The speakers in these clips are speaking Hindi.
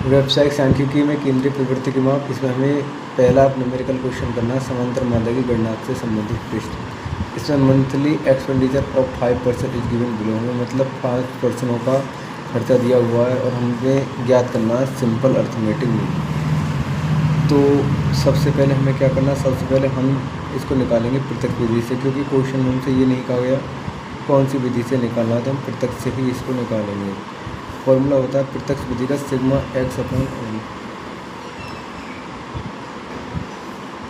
व्यावसायिक सांख्यिकी में केंद्रीय प्रवृत्ति की माप। इसमें हमें पहला न्यूमेरिकल क्वेश्चन करना है, समांतर माध्य की गणना से संबंधित प्रश्न। इसमें monthly expenditure of 5% is given below में, मतलब 5% का खर्चा दिया हुआ है और हमें ज्ञात करना है सिंपल अर्थमेटिक में। तो सबसे पहले हमें क्या करना है, सबसे पहले हम इसको निकालेंगे प्रत्यक्ष विधि से, क्योंकि क्वेश्चन में हमसे ये नहीं कहा गया कौन सी विधि से निकालना है, तो हम प्रत्यक्ष से ही इसको निकालेंगे। फॉर्मूला होता है प्रत्यक्ष विधि का सिग्मा एक्स अपॉन एन।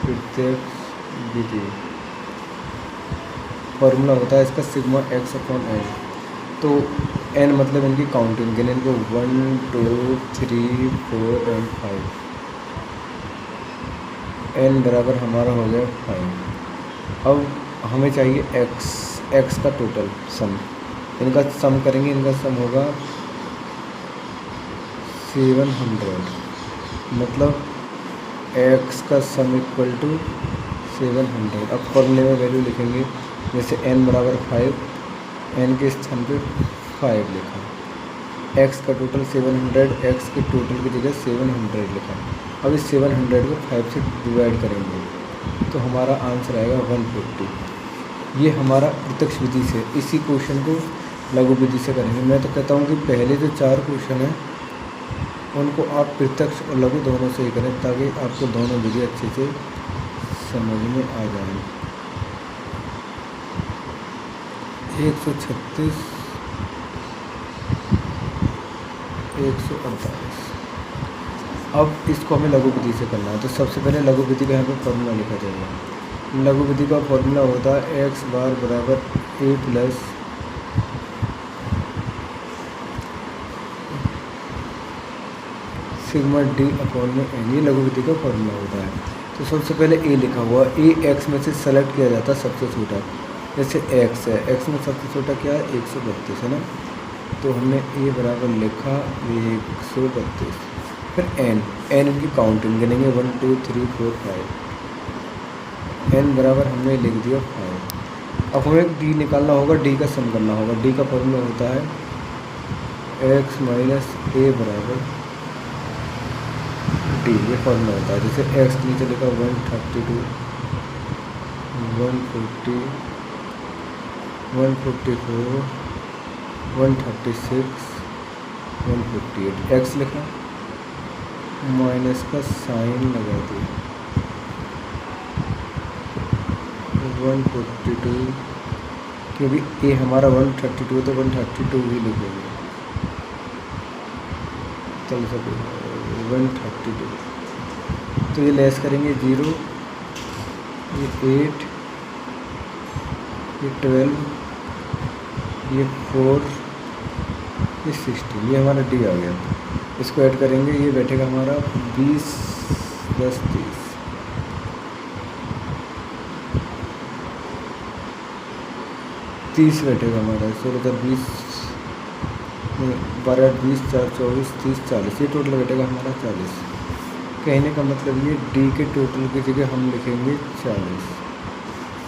प्रत्यक्ष विधि फॉर्मूला होता है इसका सिग्मा एक्स अपॉन एन। तो एन मतलब इनकी काउंटिंग, गिने इनको 1 2 3 4 एंड 5। एन बराबर हमारा हो गया 5। अब हमें चाहिए एक्स का टोटल सम। इनका सम करेंगे, इनका सम होगा 700, मतलब x का सम इक्वल टू 700। अब फॉर्मूले में वैल्यू लिखेंगे, जैसे n बराबर 5, n के स्थान पे 5 लिखा, x का टोटल 700, x के टोटल की जगह 700 लिखा। अब इस 700 को 5 से डिवाइड करेंगे तो हमारा आंसर आएगा 150। ये हमारा प्रत्यक्ष विधि से। इसी क्वेश्चन को लघु विधि से करेंगे। मैं तो कहता हूँ कि पहले जो 4 क्वेश्चन हैं उनको आप प्रत्यक्ष और लघु दोनों से ही करें, ताकि आपको दोनों विधि अच्छे से समझ में आ जाए। 136 148। अब इसको हमें लघु विधि से करना है, तो सबसे पहले लघु विधि का यहाँ पे फॉर्मूला लिखा जाएगा। लघु विधि का फॉर्मूला होता है एक्स बार बराबर a plus sigma D upon में एन। ये लघु विधि का फॉर्मूला होता है। तो सबसे पहले ए लिखा हुआ, ए एक्स में से सेलेक्ट किया जाता है सबसे छोटा। जैसे एक्स है, एक्स में सबसे छोटा क्या है 132 है ना, तो हमने ए बराबर लिखा 132। फिर एन इनकी काउंटिंग गिनेंगे 1 2 3 4 5। एन बराबर हमने लिख दिया 5। अब हमें डी निकालना होगा, डी का सम करना होगा। डी का फॉर्मूला होता है एक्स माइनस ए बराबर डी। ये फॉर्मूला होता है। जैसे एक्स के नीचे लिखा 132 140 144 136 158। एक्स लिखा, माइनस का साइन लगा दिया 142, क्योंकि ए हमारा 132 तो 132 ही लिखेंगे, चल सके 132। तो ये लेस करेंगे 0, ये 8, ये 12, ये 4, ये 16। ये हमारा डी आ गया। इसको ऐड करेंगे, ये बैठेगा हमारा 20 + 30, 30 बैठेगा हमारा। 16 + 20 12 20 4 24 30 40। ये टोटल बैठेगा हमारा 40। कहने का मतलब ये डी के टोटल की जगह हम लिखेंगे 40।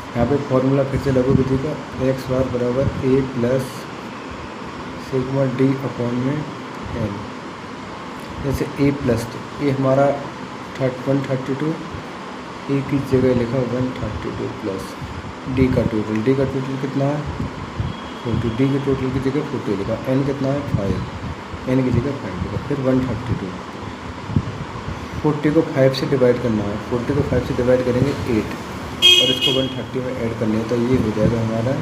यहाँ पे फॉर्मूला फिर से लघु विधि का एक्स बार बराबर a plus sigma D upon में एन। जैसे a प्लस, तो ये हमारा 132, ए की जगह लिखा 132 प्लस डी का टोटल। डी का टोटल कितना है 40, डी के टोटल की जगह 40 लिखा। एन कितना है 5, एन की जगह 5 लिखा। फिर 132, 40 को 5 से डिवाइड करना है। 40 को 5 से डिवाइड करेंगे 8, और इसको 130 में ऐड करनी है, तो ये हो जाएगा हमारा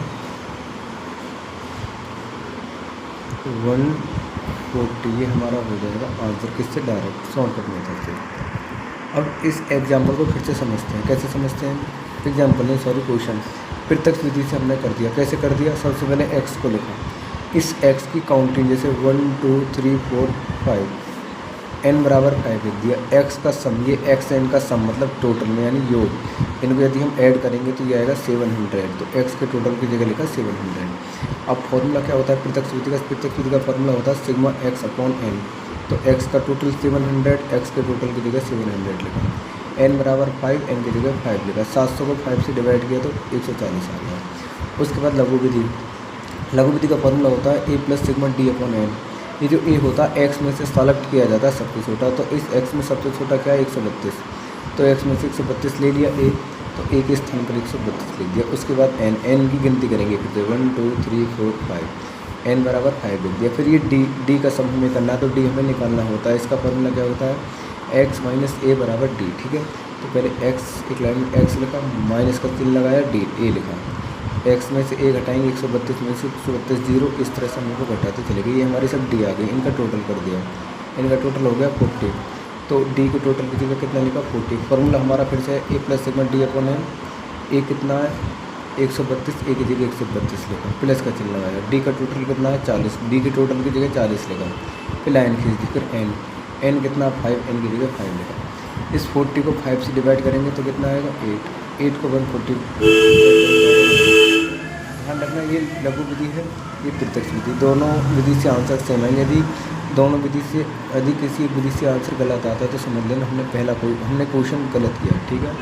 140। ये हमारा हो जाएगा आंसर, किससे डायरेक्ट शॉर्टकट मेथड से। अब इस एग्जाम्पल को फिर से समझते हैं। कैसे समझते हैं? एग्जाम्पल नहीं, सॉरी, क्वेश्चन प्रत्यक्ष विधि से हमने कर दिया। कैसे कर दिया? सबसे पहले एक्स को लिखा, इस एक्स की काउंटिंग जैसे 1 2 3 4 5, एन बराबर 5 लिख दिया। एक्स का सम, ये एक्स एन का सम मतलब टोटल में यानी योग, इनको यदि हम ऐड करेंगे तो ये आएगा 700। तो एक्स के टोटल की जगह लिखा 700। अब फॉर्मूला क्या होता है प्रत्यक्ष विधि का? प्रत्यक्ष विधि का फॉर्मूला होता है सिग्मा एक्स अपॉन एन। तो एक्स का टोटल 700, एक्स के टोटल की जगह 700 लिखा। एन बराबर 5, एन की जगह 5 लिखा। 700 को 5 से डिवाइड किया तो 140 आ गया। उसके बाद लघु विधि, लघु विधि का फॉर्मूला होता है A plus sigma D upon N. ये जो ए होता है एक्स में से सेलेक्ट किया जाता है सबसे छोटा, तो इस एक्स में सबसे छोटा क्या है 132, तो एक्स में से 132 ले लिया ए, तो ए के स्थान पर 132 लिख दिया। उसके बाद एन की गिनती करेंगे फिर से 1 2 3 4 5, एन बराबर 5 लिख दिया। फिर ये डी का सम हमें करना है, तो डी हमें निकालना होता है। इसका फॉर्मूला क्या होता है एक्स माइनस ए बराबर डी, ठीक है। तो पहले एक्स एक लाइन में एक्स लिखा, माइनस का चिन्ह लगाया, डी ए लिखा, एक्स में से ए घटाएंगे 132 में से 132 जीरो, इस तरह से हम लोग को घटाते चले गए। ये हमारी सब डी आ गई, इनका टोटल कर दिया, इनका टोटल हो गया 40। तो डी के टोटल की जगह कितना लिखा 40। फॉर्मूला हमारा फिर से A plus sigma D upon N, A कितना है 132, ए की जगह 132 लिखा, प्लस का चिन्ह लगाया। डी का टोटल कितना है 40, डी के टोटल की जगह 40 लिखा, फिर लाइन खींच दी, फिर एन कितना 5, एन की जगह 5 लिखा। इस 40 को 5 से डिवाइड करेंगे तो कितना आएगा 8 को 140। ध्यान रखना ये लघु विधि है, ये प्रत्यक्ष विधि, दोनों विधि से आंसर सेम है। यदि दोनों विधि से यदि किसी विधि से आंसर गलत आता है तो समझ लेना हमने क्वेश्चन गलत किया, ठीक है।